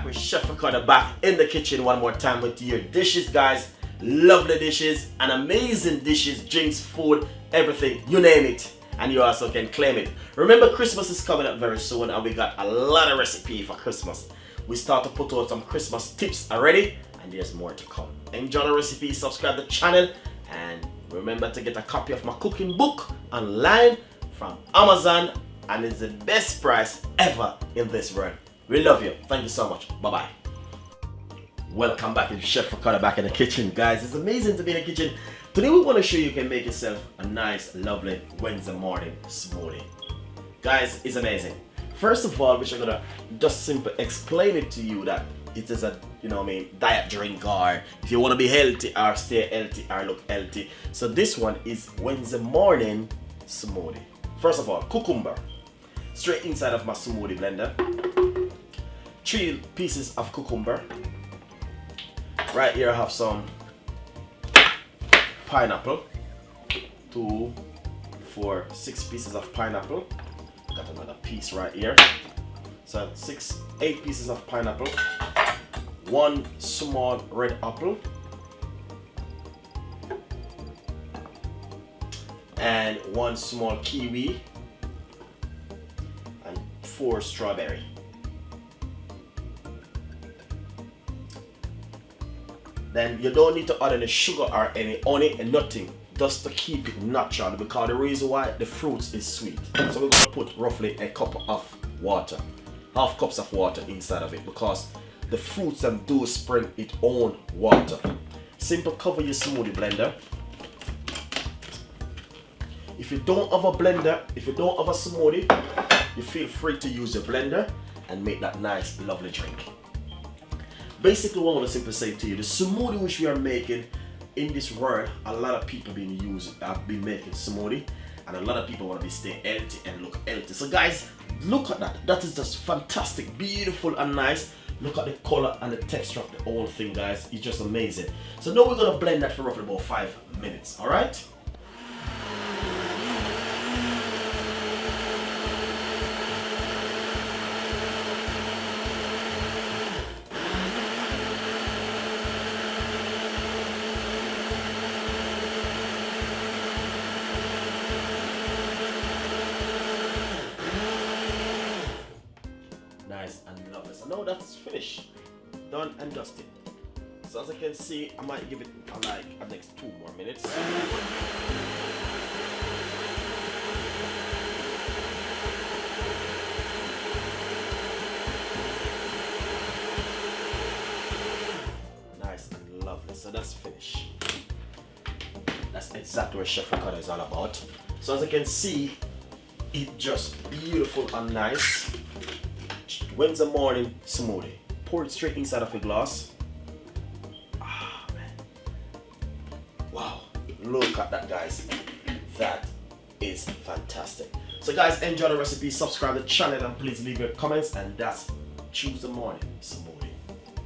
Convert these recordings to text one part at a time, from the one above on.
with Chef Ricardo back in the kitchen one more time with your dishes, guys. Lovely dishes and amazing dishes, drinks, food, everything, you name it. And you also can claim it. Remember, Christmas is coming up very soon and we got a lot of recipe for Christmas. We start to put out some Christmas tips already and there's more to come. Enjoy the recipe, subscribe to the channel, and remember to get a copy of my cooking book online from Amazon, and it's the best price ever in this world. We love you. Thank you so much. Bye-bye. Welcome back to Chef Ricardo back in the kitchen, guys. It's amazing to be in the kitchen. Today we want to show you can make yourself a nice, lovely Wednesday morning smoothie. Guys, it's amazing. First of all, we're gonna just simply explain it to you that it is a, diet drink, or if you want to be healthy or stay healthy or look healthy. So this one is Wednesday morning smoothie. First of all, cucumber straight inside of my smoothie blender. 3 pieces of cucumber. Right here I have some pineapple. 2, 4, 6 pieces of pineapple. Got another piece right here. So 8 pieces of pineapple. 1 small red apple. And 1 small kiwi. And 4 strawberry. Then you don't need to add any sugar or any honey and nothing, just to keep it natural, because the reason why the fruits is sweet. So we're going to put roughly a cup of water, half cups of water inside of it, because the fruits and do spring its own water. Simple cover your smoothie blender. If you don't have a blender, if you don't have a smoothie, you feel free to use your blender and make that nice lovely drink. Basically, what I want to simply say to you, the smoothie which we are making in this world, a lot of people have been making smoothie, and a lot of people want to be stay healthy and look healthy. So guys, look at that. That is just fantastic, beautiful and nice. Look at the color and the texture of the whole thing, guys. It's just amazing. So now we're going to blend that for roughly about 5 minutes, all right? Nice and lovely. So now that's finished, done and dusted. So as I can see, I might give it like the next 2 more minutes. Nice and lovely. So that's finished. That's exactly what Chef Ricardo is all about. So as I can see, it's just beautiful and nice. Wednesday morning smoothie. Pour it straight inside of a glass. Ah, man. Wow. Look at that, guys. That is fantastic. So guys, enjoy the recipe, subscribe to the channel, and please leave your comments. And that's Tuesday morning smoothie.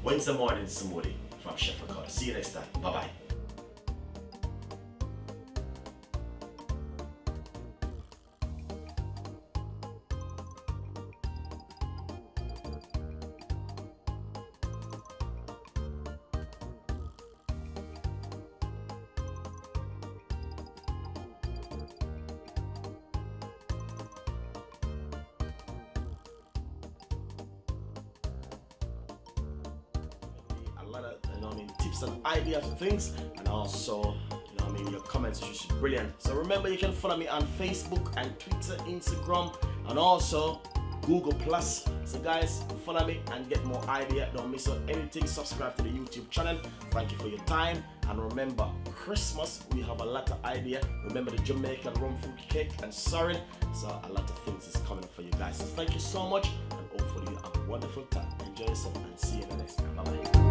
Wednesday morning smoothie from Chef Ricardo. See you next time. Bye-bye. A lot of tips and ideas and things, and also your comments are just brilliant. So remember, you can follow me on Facebook and Twitter, Instagram, and also Google Plus. So guys, follow me and get more idea. Don't miss out anything. Subscribe to the YouTube channel. Thank you for your time, and remember, Christmas we have a lot of idea. Remember the Jamaican rum fruit cake and sorry, so a lot of things is coming up for you guys. So thank you so much, and hopefully you have a wonderful time. Enjoy yourself and see you in the next time. Bye bye.